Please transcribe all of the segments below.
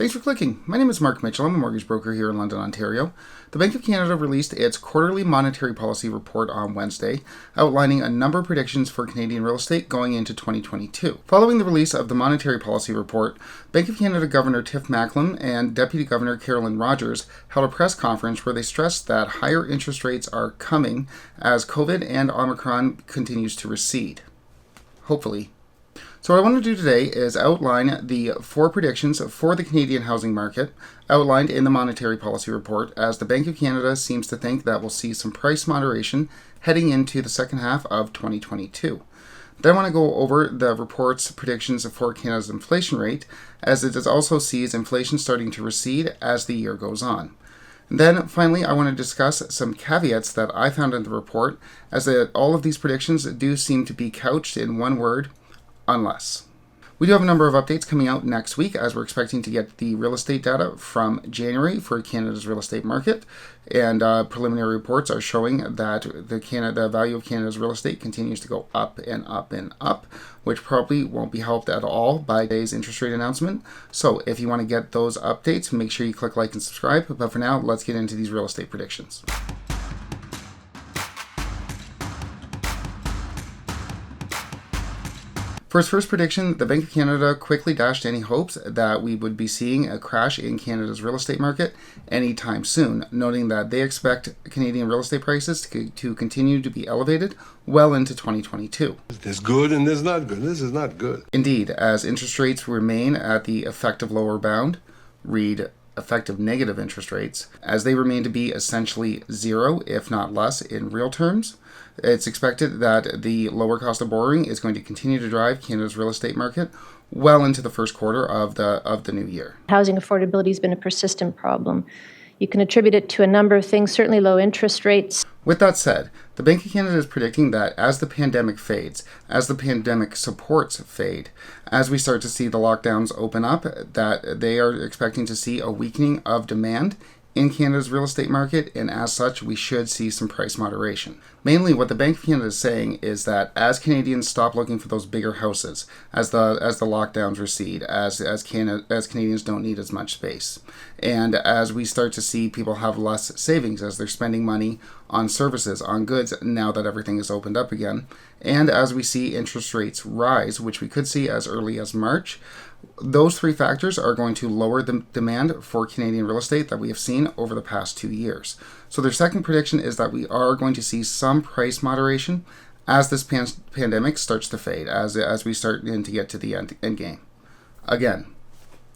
Thanks for clicking. My name is Mark Mitchell. I'm a mortgage broker here in London, Ontario. The Bank of Canada released its quarterly monetary policy report on Wednesday, outlining a number of predictions for Canadian real estate going into 2022. Following the release of the monetary policy report, Bank of Canada Governor Tiff Macklem and Deputy Governor Carolyn Rogers held a press conference where they stressed that higher interest rates are coming as COVID and Omicron continues to recede. Hopefully. So what I want to do today is outline the 4 predictions for the Canadian housing market outlined in the monetary policy report, as the Bank of Canada seems to think that we'll see some price moderation heading into the second half of 2022. Then I want to go over the report's predictions for Canada's inflation rate, as it also sees inflation starting to recede as the year goes on. And then finally, I want to discuss some caveats that I found in the report, as that all of these predictions do seem to be couched in one word: unless. We do have a number of updates coming out next week, as we're expecting to get the real estate data from January for Canada's real estate market, and preliminary reports are showing that the value of Canada's real estate continues to go up and up and up, which probably won't be helped at all by today's interest rate announcement. So if you want to get those updates, make sure you click like and subscribe. But for now, let's get into these real estate predictions. For its first prediction, the Bank of Canada quickly dashed any hopes that we would be seeing a crash in Canada's real estate market anytime soon, noting that they expect Canadian real estate prices to continue to be elevated well into 2022. There's good and there's not good. This is not good. Indeed, as interest rates remain at the effective lower bound, read effective negative interest rates, as they remain to be essentially zero, if not less, in real terms. It's expected that the lower cost of borrowing is going to continue to drive Canada's real estate market well into the first quarter of the new year. Housing affordability has been a persistent problem. You can attribute it to a number of things, certainly low interest rates. With that said, the Bank of Canada is predicting that as the pandemic fades, as the pandemic supports fade, as we start to see the lockdowns open up, that they are expecting to see a weakening of demand in Canada's real estate market, and as such, we should see some price moderation. Mainly, what the Bank of Canada is saying is that as Canadians stop looking for those bigger houses, as the lockdowns recede, as Canadians don't need as much space, and as we start to see people have less savings as they're spending money on services, on goods, now that everything is opened up again, and as we see interest rates rise, which we could see as early as March, those 3 factors are going to lower the demand for Canadian real estate that we have seen over the past 2 years. So their second prediction is that we are going to see some price moderation as this pandemic starts to fade, as we start to get to the end game. Again,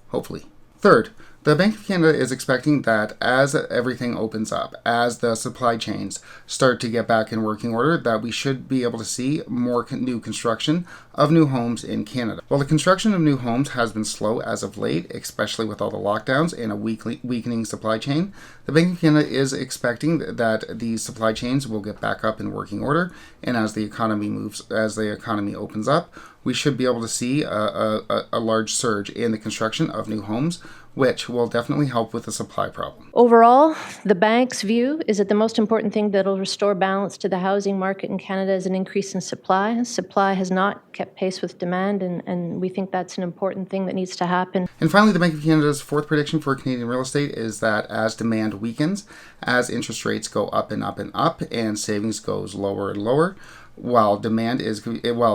hopefully. Third, the Bank of Canada is expecting that as everything opens up, as the supply chains start to get back in working order, that we should be able to see more new construction of new homes in Canada. While the construction of new homes has been slow as of late, especially with all the lockdowns and a weakening supply chain, the Bank of Canada is expecting that these supply chains will get back up in working order, and as the economy opens up, we should be able to see a large surge in the construction of new homes, which will definitely help with the supply problem. Overall, the bank's view is that the most important thing that will restore balance to the housing market in Canada is an increase in supply. Supply has not kept pace with demand, and we think that's an important thing that needs to happen. And finally, the Bank of Canada's fourth prediction for Canadian real estate is that as demand weakens, as interest rates go up and up and up, and savings goes lower and lower, while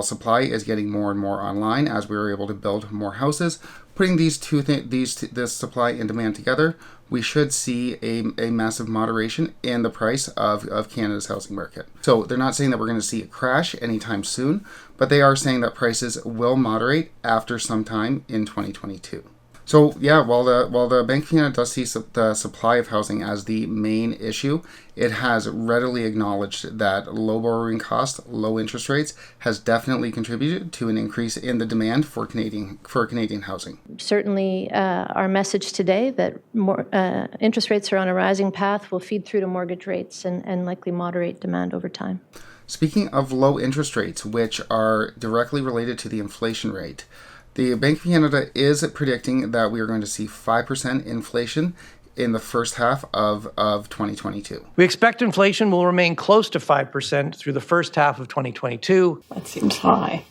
supply is getting more and more online, as we are able to build more houses, putting this supply and demand together, we should see a massive moderation in the price of Canada's housing market. So they're not saying that we're going to see a crash anytime soon, but they are saying that prices will moderate after some time in 2022. So yeah, while the Bank of Canada does see the supply of housing as the main issue, it has readily acknowledged that low borrowing costs, low interest rates has definitely contributed to an increase in the demand for Canadian housing. Certainly, our message today that more interest rates are on a rising path will feed through to mortgage rates and likely moderate demand over time. Speaking of low interest rates, which are directly related to the inflation rate, the Bank of Canada is predicting that we are going to see 5% inflation in the first half of 2022. We expect inflation will remain close to 5% through the first half of 2022. That seems high.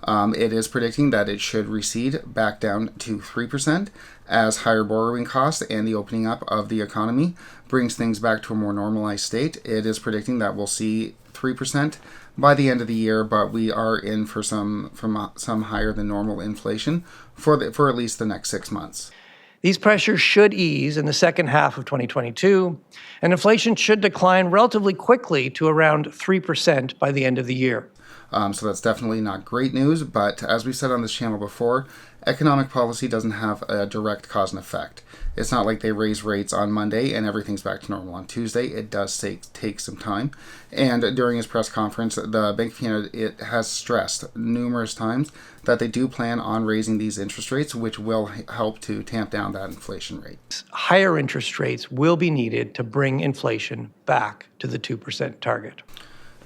It is predicting that it should recede back down to 3% as higher borrowing costs and the opening up of the economy brings things back to a more normalized state. It is predicting that we'll see 3% by the end of the year, but we are in for some higher than normal inflation for at least the next 6 months. These pressures should ease in the second half of 2022, and inflation should decline relatively quickly to around 3% by the end of the year. So that's definitely not great news, but as we said on this channel before, economic policy doesn't have a direct cause and effect. It's not like they raise rates on Monday and everything's back to normal on Tuesday. It does take some time. And during his press conference, the Bank of Canada has stressed numerous times that they do plan on raising these interest rates, which will help to tamp down that inflation rate. Higher interest rates will be needed to bring inflation back to the 2% target.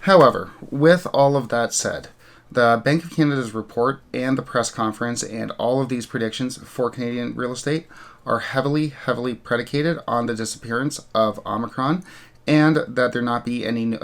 However, with all of that said, the Bank of Canada's report and the press conference and all of these predictions for Canadian real estate are heavily predicated on the disappearance of Omicron and that there not be any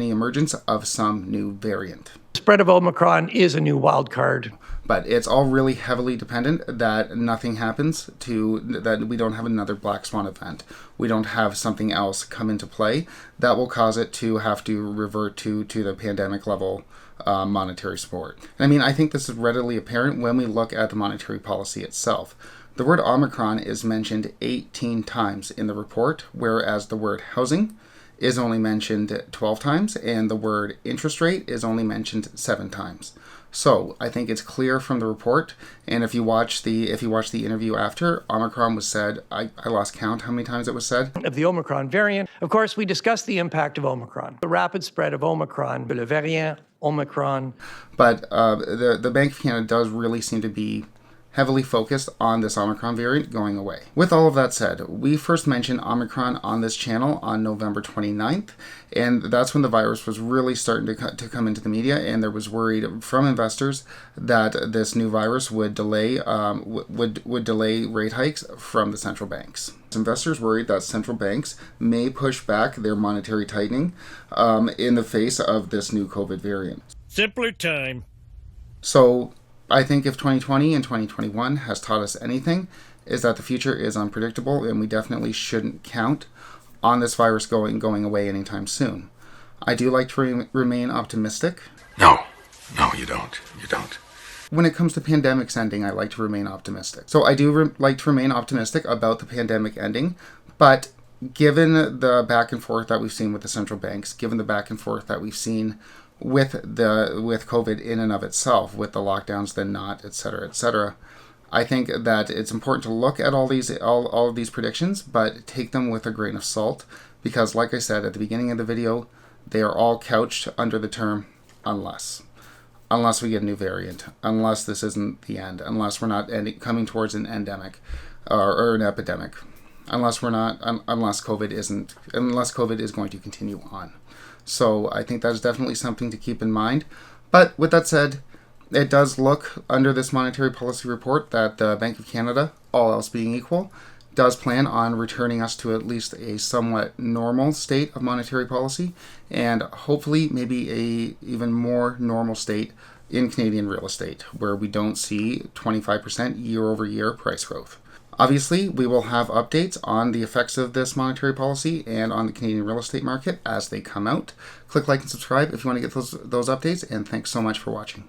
emergence of some new variant. The spread of Omicron is a new wild card. But it's all really heavily dependent that nothing happens that we don't have another black swan event. We don't have something else come into play that will cause it to have to revert to the pandemic level monetary support. I mean, I think this is readily apparent when we look at the monetary policy itself. The word Omicron is mentioned 18 times in the report, whereas the word housing is only mentioned 12 times, and the word interest rate is only mentioned 7 times. So I think it's clear from the report, and if you watch the interview after, Omicron was said, I lost count how many times it was said. Of the Omicron variant, of course, we discussed the impact of Omicron, the rapid spread of Omicron, le variant Omicron. But the Bank of Canada does really seem to be heavily focused on this Omicron variant going away. With all of that said, we first mentioned Omicron on this channel on November 29th, and that's when the virus was really starting to come into the media, and there was worried from investors that this new virus would delay would delay rate hikes from the central banks. Investors worried that central banks may push back their monetary tightening in the face of this new COVID variant. Simpler time. So I think if 2020 and 2021 has taught us anything, is that the future is unpredictable, and we definitely shouldn't count on this virus going away anytime soon. I do like to remain optimistic. No, you don't. You don't. When it comes to pandemics ending, I like to remain optimistic. So I do like to remain optimistic about the pandemic ending, but given the back and forth that we've seen with the central banks, given the back and forth that we've seen with COVID in and of itself, with the lockdowns, then not, etc., I think that it's important to look at all of these predictions, but take them with a grain of salt, because like I said at the beginning of the video, they are all couched under the term unless we get a new variant, unless this isn't the end, unless we're not coming towards an endemic or an epidemic, unless COVID is going to continue on. So I think that is definitely something to keep in mind. But with that said, it does look under this monetary policy report that the Bank of Canada, all else being equal, does plan on returning us to at least a somewhat normal state of monetary policy, and hopefully maybe a even more normal state in Canadian real estate, where we don't see 25% year-over-year price growth. Obviously, we will have updates on the effects of this monetary policy and on the Canadian real estate market as they come out. Click like and subscribe if you want to get those updates, and thanks so much for watching.